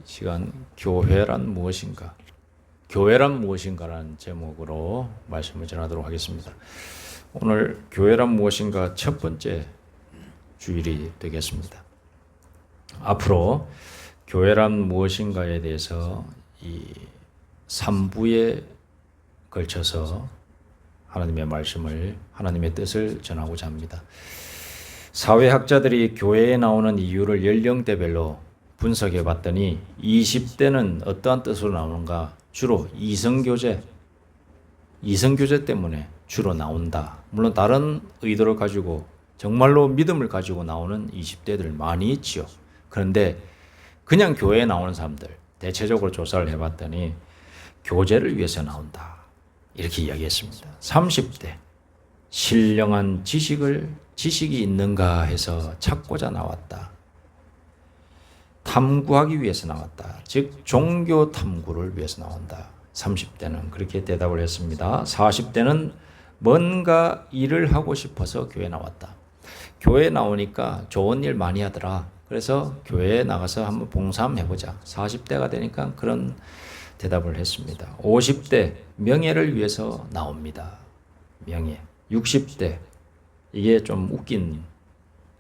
시간 교회란 무엇인가? 교회란 무엇인가라는 제목으로 말씀을 전하도록 하겠습니다. 오늘 교회란 무엇인가 첫 번째 주일이 되겠습니다. 앞으로 교회란 무엇인가에 대해서 이 3부에 걸쳐서 하나님의 말씀을, 하나님의 뜻을 전하고자 합니다. 사회학자들이 교회에 나오는 이유를 연령대별로 분석해 봤더니 20대는 어떠한 뜻으로 나오는가? 주로 이성교제 때문에 주로 나온다. 물론 다른 의도를 가지고 정말로 믿음을 가지고 나오는 20대들 많이 있지요. 그런데 그냥 교회에 나오는 사람들 대체적으로 조사를 해봤더니 교제를 위해서 나온다. 이렇게 이야기했습니다. 30대 신령한 지식이 있는가 해서 찾고자 나왔다. 탐구하기 위해서 나왔다. 즉 종교 탐구를 위해서 나온다. 30대는 그렇게 대답을 했습니다. 40대는 뭔가 일을 하고 싶어서 교회에 나왔다. 교회에 나오니까 좋은 일 많이 하더라. 그래서 교회에 나가서 한번 봉사 한번 해보자. 40대가 되니까 그런 대답을 했습니다. 50대 명예를 위해서 나옵니다. 명예. 60대 이게 좀 웃긴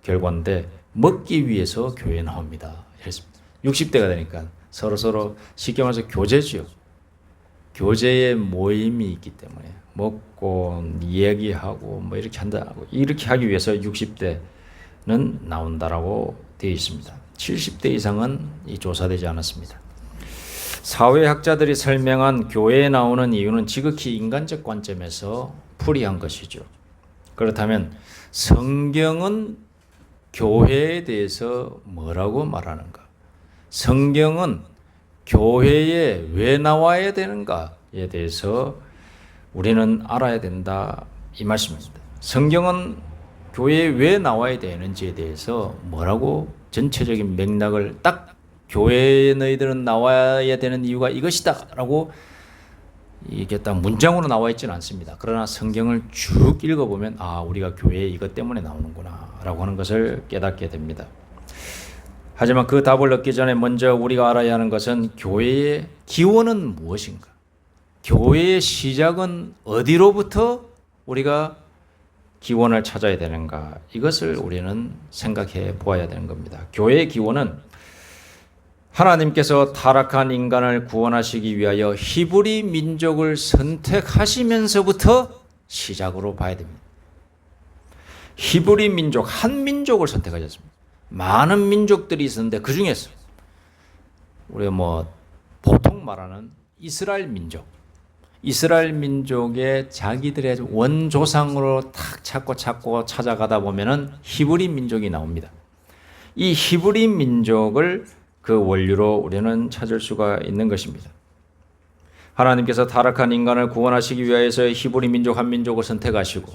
결과인데 먹기 위해서 교회에 나옵니다. 했습니다. 60대가 되니까 서로 쉽게 말해서 교제죠. 교제의 모임이 있기 때문에 먹고 이야기하고 뭐 이렇게 한다고 이렇게 하기 위해서 60대는 나온다라고 되어 있습니다. 70대 이상은 조사되지 않았습니다. 사회학자들이 설명한 교회에 나오는 이유는 지극히 인간적 관점에서 풀이한 것이죠. 그렇다면 성경은 교회에 대해서 뭐라고 말하는가? 성경은 교회에 왜 나와야 되는가에 대해서 우리는 알아야 된다 이 말씀입니다. 성경은 교회에 왜 나와야 되는지에 대해서 뭐라고 전체적인 맥락을 딱 교회에 너희들은 나와야 되는 이유가 이것이다 라고 이게 딱 문장으로 나와 있지는 않습니다. 그러나 성경을 쭉 읽어보면 우리가 교회에 이것 때문에 나오는구나 라고 하는 것을 깨닫게 됩니다. 하지만 그 답을 얻기 전에 먼저 우리가 알아야 하는 것은 교회의 기원은 무엇인가? 교회의 시작은 어디로부터 우리가 기원을 찾아야 되는가? 이것을 우리는 생각해 보아야 되는 겁니다. 교회의 기원은 하나님께서 타락한 인간을 구원하시기 위하여 히브리 민족을 선택하시면서부터 시작으로 봐야 됩니다. 히브리 민족, 한 민족을 선택하셨습니다. 많은 민족들이 있었는데 그 중에서 우리가 보통 말하는 이스라엘 민족의 자기들의 원조상으로 탁 찾고 찾아가다 보면은 히브리 민족이 나옵니다. 이 히브리 민족을 그 원류로 우리는 찾을 수가 있는 것입니다. 하나님께서 타락한 인간을 구원하시기 위하여서 히브리 민족 한 민족을 선택하시고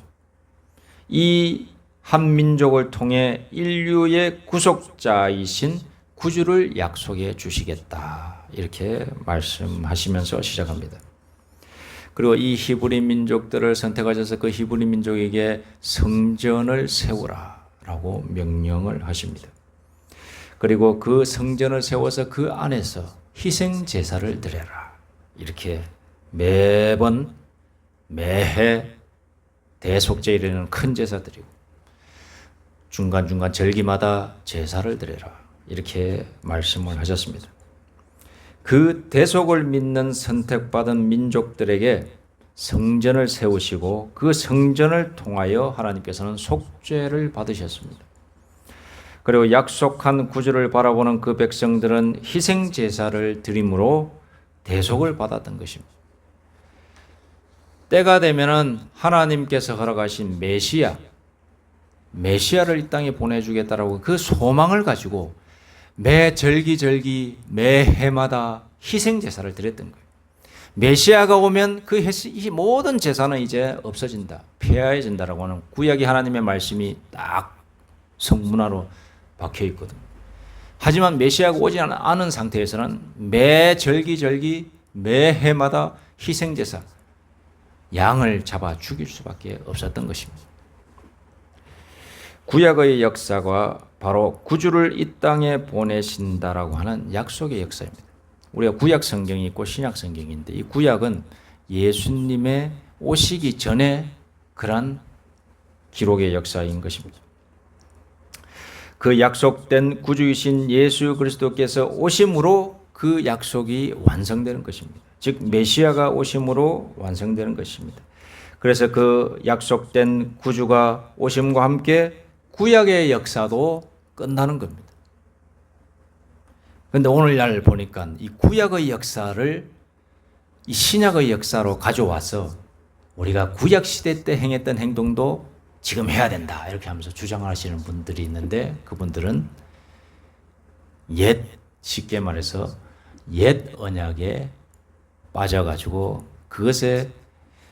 이 한 민족을 통해 인류의 구속자이신 구주를 약속해 주시겠다. 이렇게 말씀하시면서 시작합니다. 그리고 이 히브리 민족들을 선택하셔서 그 히브리 민족에게 성전을 세우라 라고 명령을 하십니다. 그리고 그 성전을 세워서 그 안에서 희생 제사를 드려라. 이렇게 매해 대속제일에는 큰 제사 드리고 중간중간 절기마다 제사를 드려라. 이렇게 말씀을 하셨습니다. 그 대속을 믿는 선택받은 민족들에게 성전을 세우시고 그 성전을 통하여 하나님께서는 속죄를 받으셨습니다. 그리고 약속한 구주를 바라보는 그 백성들은 희생 제사를 드림으로 대속을 받았던 것입니다. 때가 되면은 하나님께서 허락하신 메시아를 이 땅에 보내주겠다라고 그 소망을 가지고 매 절기 매 해마다 희생 제사를 드렸던 거예요. 메시아가 오면 그 모든 제사는 이제 없어진다, 폐하해진다라고 하는 구약의 하나님의 말씀이 딱 성문화로 박혀 있거든. 하지만 메시아가 오지 않은 상태에서는 매 절기 매 해마다 희생 제사 양을 잡아 죽일 수밖에 없었던 것입니다. 구약의 역사가 바로 구주를 이 땅에 보내신다라고 하는 약속의 역사입니다. 우리가 구약 성경이 있고 신약 성경인데 이 구약은 예수님의 오시기 전에 그런 기록의 역사인 것입니다. 그 약속된 구주이신 예수 그리스도께서 오심으로 그 약속이 완성되는 것입니다. 즉 메시아가 오심으로 완성되는 것입니다. 그래서 그 약속된 구주가 오심과 함께 구약의 역사도 끝나는 겁니다. 그런데 오늘날 보니까 이 구약의 역사를 이 신약의 역사로 가져와서 우리가 구약 시대 때 행했던 행동도 지금 해야 된다 이렇게 하면서 주장하시는 분들이 있는데 그분들은 쉽게 말해서 옛 언약에 빠져가지고 그것에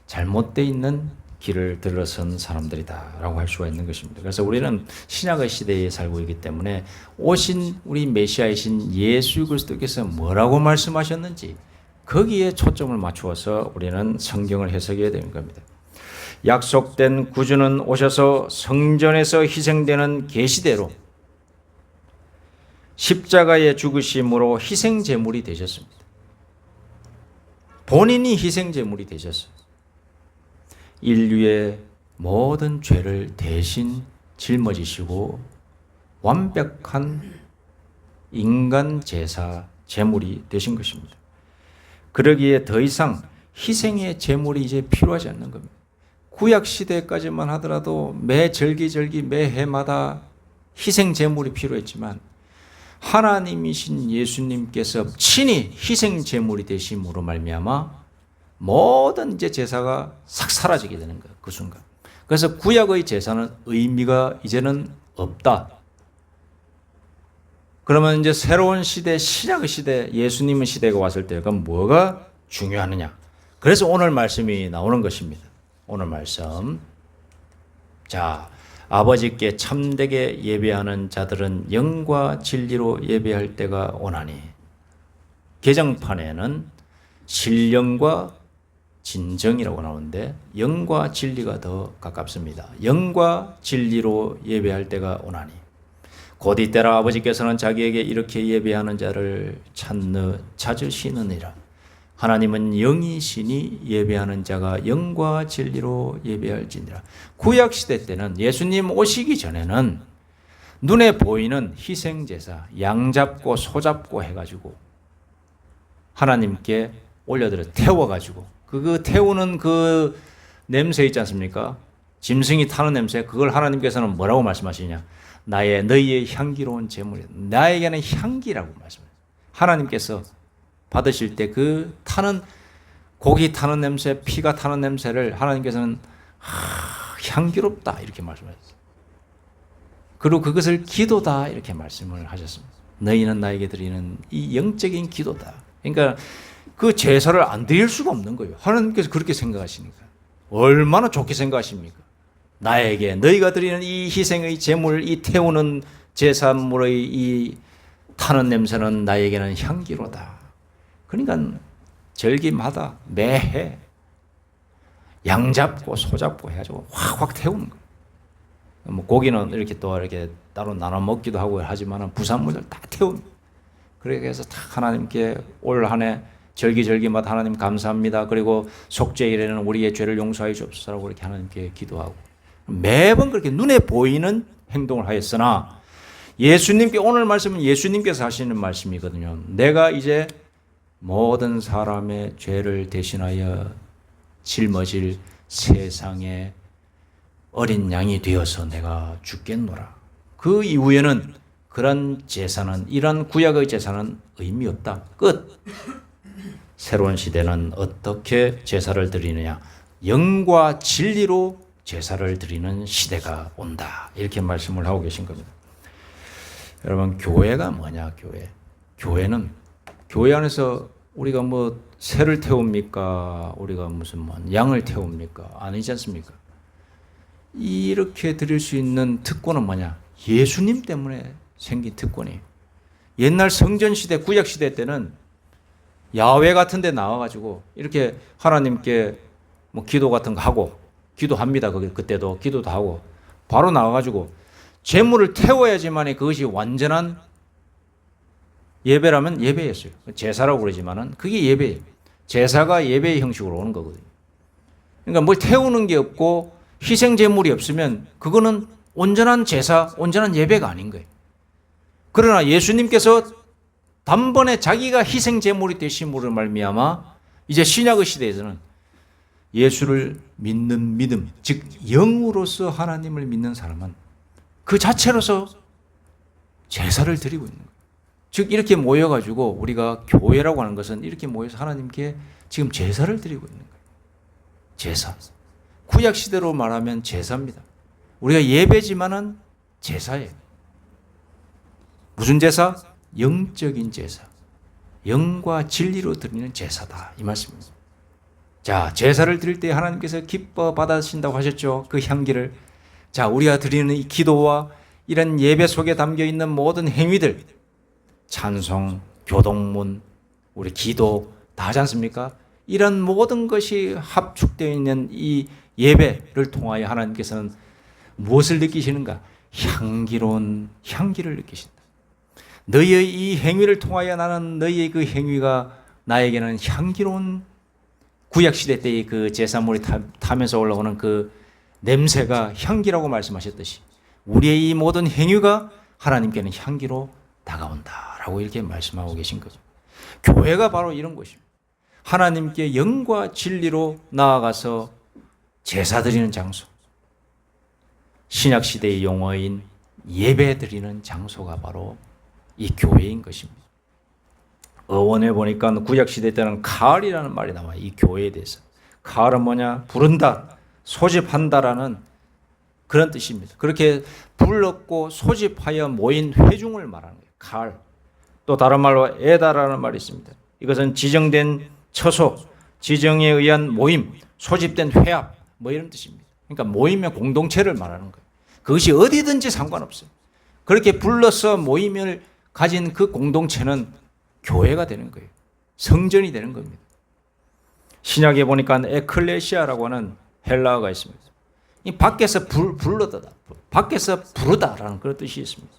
잘못되어 있는 길을 들어선 사람들이다라고 할 수가 있는 것입니다. 그래서 우리는 신약의 시대에 살고 있기 때문에 오신 우리 메시아이신 예수 그리스도께서 뭐라고 말씀하셨는지 거기에 초점을 맞추어서 우리는 성경을 해석해야 되는 겁니다. 약속된 구주는 오셔서 성전에서 희생되는 계시대로 십자가의 죽으심으로 희생제물이 되셨습니다. 본인이 희생제물이 되셨어요. 인류의 모든 죄를 대신 짊어지시고 완벽한 인간 제사 제물이 되신 것입니다. 그러기에 더 이상 희생의 제물이 이제 필요하지 않는 겁니다. 구약 시대까지만 하더라도 매 절기절기 매 해마다 희생 제물이 필요했지만 하나님이신 예수님께서 친히 희생 제물이 되심으로 말미암아 모든 이제 제사가 싹 사라지게 되는 거예요. 그 순간. 그래서 구약의 제사는 의미가 이제는 없다. 그러면 이제 새로운 시대, 신약의 시대, 예수님의 시대가 왔을 때 그럼 뭐가 중요하느냐? 그래서 오늘 말씀이 나오는 것입니다. 오늘 말씀. 자, 아버지께 참되게 예배하는 자들은 영과 진리로 예배할 때가 오나니. 개정판에는 신령과 진정이라고 나오는데 영과 진리가 더 가깝습니다. 영과 진리로 예배할 때가 오나니 곧 이때라 아버지께서는 자기에게 이렇게 예배하는 자를 찾으시느니라. 하나님은 영이시니 예배하는 자가 영과 진리로 예배할지니라. 구약시대 때는 예수님 오시기 전에는 눈에 보이는 희생제사 양 잡고 소 잡고 해가지고 하나님께 올려드려 태워가지고 그 태우는 그 냄새 있지 않습니까? 짐승이 타는 냄새. 그걸 하나님께서는 뭐라고 말씀하시냐? 너희의 향기로운 제물이 나에게는 향기라고 말씀하세요. 하나님께서 받으실 때 그 타는 고기 타는 냄새, 피가 타는 냄새를 하나님께서는 향기롭다 이렇게 말씀하셨어요. 그리고 그것을 기도다 이렇게 말씀을 하셨습니다. 너희는 나에게 드리는 이 영적인 기도다. 그러니까 그 제사를 안 드릴 수가 없는 거예요. 하나님께서 그렇게 생각하시니까. 얼마나 좋게 생각하십니까? 나에게 너희가 드리는 이 희생의 제물, 이 태우는 제사물의 이 타는 냄새는 나에게는 향기로다. 그러니까 절기마다 매해 양 잡고 소 잡고 해가지고 확확 태우는 거예요. 뭐 고기는 이렇게 또 이렇게 따로 나눠 먹기도 하고 하지만 부산물들 다 태웁니다. 그래서 다 하나님께 올 한 해 절기마다 하나님 감사합니다. 그리고 속죄일에는 우리의 죄를 용서하여 주옵소서라고 이렇게 하나님께 기도하고 매번 그렇게 눈에 보이는 행동을 하였으나 예수님께 오늘 말씀은 예수님께서 하시는 말씀이거든요. 내가 이제 모든 사람의 죄를 대신하여 짊어질 세상의 어린 양이 되어서 내가 죽겠노라. 그 이후에는 그런 제사는 이런 구약의 제사는 의미 없다. 끝. 새로운 시대는 어떻게 제사를 드리느냐? 영과 진리로 제사를 드리는 시대가 온다. 이렇게 말씀을 하고 계신 겁니다. 여러분, 교회가 뭐냐? 교회는 교회 안에서 우리가 뭐 새를 태웁니까? 우리가 무슨 뭐 양을 태웁니까? 아니지 않습니까? 이렇게 드릴 수 있는 특권은 뭐냐? 예수님 때문에 생긴 특권이에요. 옛날 성전 시대, 구약 시대 때는 야외 같은 데 나와가지고 이렇게 하나님께 뭐 기도 같은 거 하고 기도합니다. 그때도 기도도 하고 바로 나와가지고 제물을 태워야지만 그것이 완전한 예배라면 예배였어요. 제사라고 그러지만은 그게 예배예요. 제사가 예배의 형식으로 오는 거거든요. 그러니까 뭘 태우는 게 없고 희생 제물이 없으면 그거는 온전한 제사, 온전한 예배가 아닌 거예요. 그러나 예수님께서 단번에 자기가 희생 제물이 되심으로 말미암아 이제 신약의 시대에서는 예수를 믿는 믿음, 즉 영으로서 하나님을 믿는 사람은 그 자체로서 제사를 드리고 있는 거예요. 즉 이렇게 모여가지고 우리가 교회라고 하는 것은 이렇게 모여서 하나님께 지금 제사를 드리고 있는 거예요. 제사. 구약 시대로 말하면 제사입니다. 우리가 예배지만은 제사예요. 무슨 제사? 영적인 제사. 영과 진리로 드리는 제사다. 이 말씀입니다. 자, 제사를 드릴 때 하나님께서 기뻐 받으신다고 하셨죠. 그 향기를. 자, 우리가 드리는 이 기도와 이런 예배 속에 담겨 있는 모든 행위들, 찬송, 교동문, 우리 기도 다 하지 않습니까? 이런 모든 것이 합축되어 있는 이 예배를 통하여 하나님께서는 무엇을 느끼시는가? 향기로운 향기를 느끼신다. 너희의 이 행위를 통하여 나는 너희의 그 행위가 나에게는 향기로운 구약시대 때의 그 제사물이 타면서 올라오는 그 냄새가 향기라고 말씀하셨듯이 우리의 이 모든 행위가 하나님께는 향기로 다가온다라고 이렇게 말씀하고 계신 거죠. 교회가 바로 이런 것입니다. 하나님께 영과 진리로 나아가서 제사 드리는 장소. 신약시대의 용어인 예배 드리는 장소가 바로 이 교회인 것입니다. 어원에 보니까 구약시대 때는 칼이라는 말이 나와요. 이 교회에 대해서. 칼은 뭐냐? 부른다, 소집한다라는 그런 뜻입니다. 그렇게 불렀고 소집하여 모인 회중을 말하는 거예요. 칼. 또 다른 말로 에다라는 말이 있습니다. 이것은 지정된 처소, 지정에 의한 모임, 소집된 회합, 뭐 이런 뜻입니다. 그러니까 모임의 공동체를 말하는 거예요. 그것이 어디든지 상관없어요. 그렇게 불러서 모임을 가진 그 공동체는 교회가 되는 거예요. 성전이 되는 겁니다. 신약에 보니까 에클레시아라고 하는 헬라어가 있습니다. 이 밖에서 불러다, 밖에서 부르다라는 그런 뜻이 있습니다.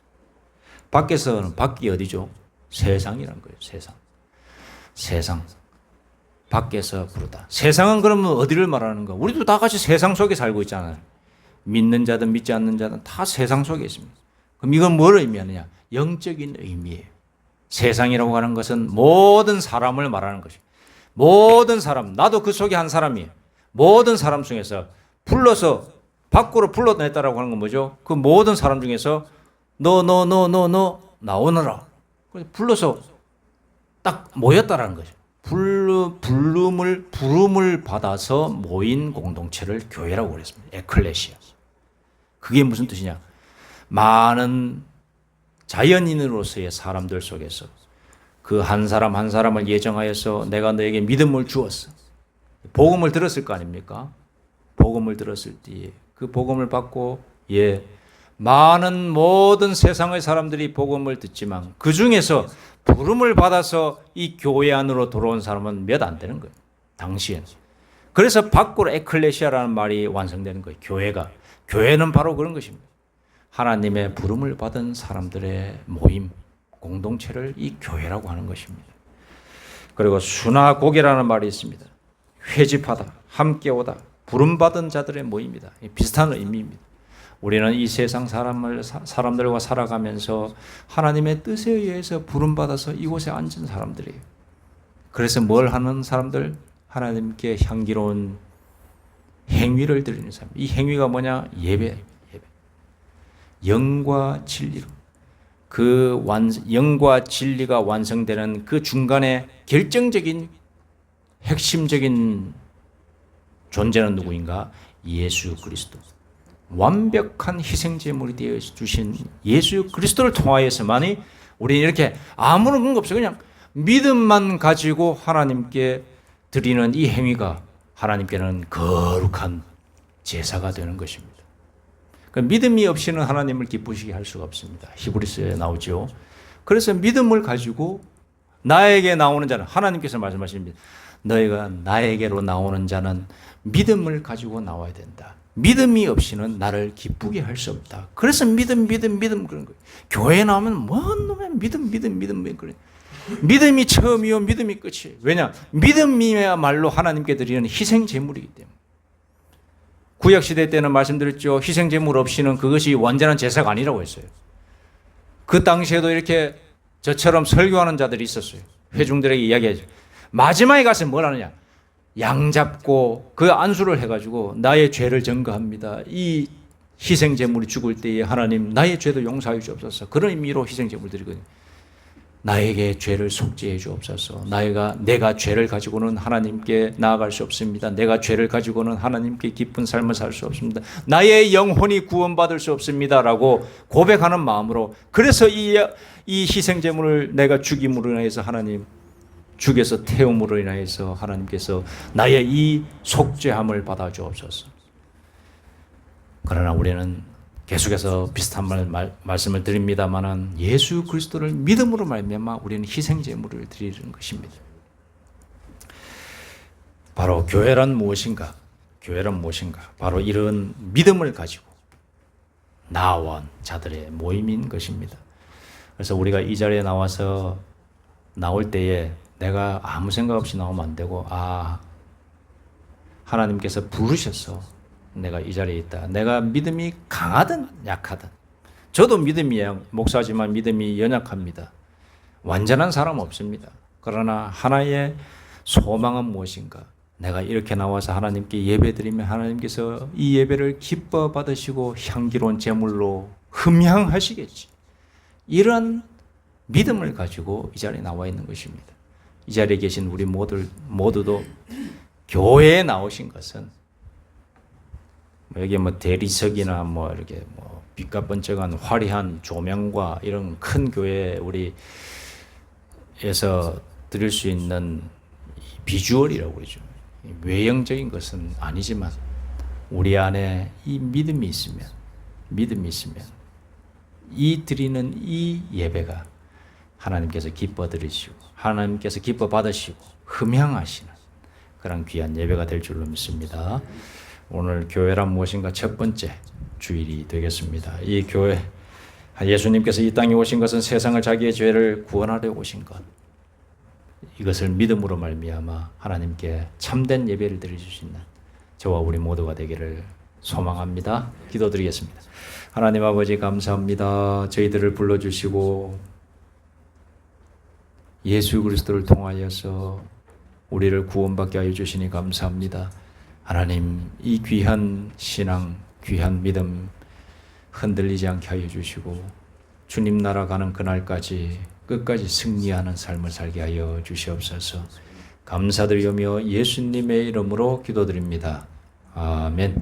밖에서는 밖이 어디죠? 세상이라는 거예요. 세상. 세상. 밖에서 부르다. 세상은 그러면 어디를 말하는 거? 우리도 다 같이 세상 속에 살고 있잖아요. 믿는 자든 믿지 않는 자든 다 세상 속에 있습니다. 그럼 이건 뭘 의미하느냐? 영적인 의미예요. 세상이라고 하는 것은 모든 사람을 말하는 것이에요. 모든 사람, 나도 그 속에 한 사람이에요. 모든 사람 중에서 불러서 밖으로 불러냈다라고 하는 건 뭐죠? 그 모든 사람 중에서 너 나오너라. 불러서 딱 모였다라는 거죠. 부름을 받아서 모인 공동체를 교회라고 그랬습니다. 에클레시아. 그게 무슨 뜻이냐? 많은 자연인으로서의 사람들 속에서 그 한 사람 한 사람을 예정하여서 내가 너에게 믿음을 주었어. 복음을 들었을 거 아닙니까? 복음을 들었을 때에 그 복음을 받고 많은 모든 세상의 사람들이 복음을 듣지만 그 중에서 부름을 받아서 이 교회 안으로 들어온 사람은 몇 안 되는 거예요. 당시에는. 그래서 밖으로 에클레시아라는 말이 완성되는 거예요. 교회는 바로 그런 것입니다. 하나님의 부름을 받은 사람들의 모임, 공동체를 이 교회라고 하는 것입니다. 그리고 수나고개라는 말이 있습니다. 회집하다, 함께 오다, 부름받은 자들의 모임이다. 비슷한 의미입니다. 우리는 이 세상 사람들과 살아가면서 하나님의 뜻에 의해서 부름받아서 이곳에 앉은 사람들이에요. 그래서 뭘 하는 사람들? 하나님께 향기로운 행위를 드리는 사람. 이 행위가 뭐냐? 예배. 영과 진리로. 영과 진리가 완성되는 그 중간에 결정적인 핵심적인 존재는 누구인가? 예수 그리스도. 완벽한 희생제물이 되어 주신 예수 그리스도를 통하여서만이 우리는 이렇게 아무런 근거 없어요. 그냥 믿음만 가지고 하나님께 드리는 이 행위가 하나님께는 거룩한 제사가 되는 것입니다. 믿음이 없이는 하나님을 기쁘시게 할 수가 없습니다. 히브리서에 나오죠. 그래서 믿음을 가지고 나에게 나오는 자는 하나님께서 말씀하십니다. 너희가 나에게로 나오는 자는 믿음을 가지고 나와야 된다. 믿음이 없이는 나를 기쁘게 할 수 없다. 그래서 믿음 그런 거예요. 교회 나오면 뭔 놈의 믿음 그래. 믿음이 처음이요 믿음이 끝이에요. 왜냐? 믿음이야말로 하나님께 드리는 희생 제물이기 때문에. 구약 시대 때는 말씀드렸죠. 희생 제물 없이는 그것이 완전한 제사가 아니라고 했어요. 그 당시에도 이렇게 저처럼 설교하는 자들이 있었어요. 회중들에게 이야기하죠. 마지막에 가서 뭘 하느냐? 양 잡고 그 안수를 해가지고 나의 죄를 전가합니다. 이 희생 제물이 죽을 때에 하나님 나의 죄도 용서하여 주옵소서. 그런 의미로 희생 제물 드리거든요. 나에게 죄를 속죄해 주옵소서. 내가 죄를 가지고는 하나님께 나아갈 수 없습니다. 내가 죄를 가지고는 하나님께 기쁜 삶을 살 수 없습니다. 나의 영혼이 구원받을 수 없습니다라고 고백하는 마음으로, 그래서 이 희생 제물을 내가 죽임으로 인해서 하나님 죽여서 태움으로 인하여서 하나님께서 나의 이 속죄함을 받아 주옵소서. 그러나 우리는 계속해서 비슷한 말씀을 드립니다마는 예수 그리스도를 믿음으로 말미암아 우리는 희생 제물을 드리는 것입니다. 바로 교회란 무엇인가? 바로 이런 믿음을 가지고 나아온 자들의 모임인 것입니다. 그래서 우리가 이 자리에 나올 때에 내가 아무 생각 없이 나오면 안 되고, 하나님께서 부르셔서 내가 이 자리에 있다. 내가 믿음이 강하든 약하든, 저도 목사지만 믿음이 연약합니다. 완전한 사람 없습니다. 그러나 하나의 소망은 무엇인가? 내가 이렇게 나와서 하나님께 예배드리면 하나님께서 이 예배를 기뻐 받으시고 향기로운 제물로 흠향하시겠지. 이런 믿음을 가지고 이 자리에 나와 있는 것입니다. 이 자리에 계신 우리 모두도 교회에 나오신 것은 여기 대리석이나 이렇게 빛과 번쩍한 화려한 조명과 이런 큰 교회 우리에서 드릴 수 있는 비주얼이라고 그러죠. 외형적인 것은 아니지만 우리 안에 이 믿음이 있으면 이 드리는 이 예배가 하나님께서 기뻐 드리시고 하나님께서 기뻐 받으시고 흠향하시는 그런 귀한 예배가 될 줄로 믿습니다. 오늘 교회란 무엇인가 첫 번째 주일이 되겠습니다. 이 교회, 예수님께서 이 땅에 오신 것은 세상을 자기의 죄를 구원하려 오신 것, 이것을 믿음으로 말미암아 하나님께 참된 예배를 드릴 수 있는 저와 우리 모두가 되기를 소망합니다. 기도드리겠습니다. 하나님 아버지 감사합니다. 저희들을 불러주시고 예수 그리스도를 통하여서 우리를 구원받게 하여 주시니 감사합니다. 하나님, 이 귀한 신앙, 귀한 믿음 흔들리지 않게 하여 주시고 주님 나라 가는 그날까지 끝까지 승리하는 삶을 살게 하여 주시옵소서. 감사드리며 예수님의 이름으로 기도드립니다. 아멘.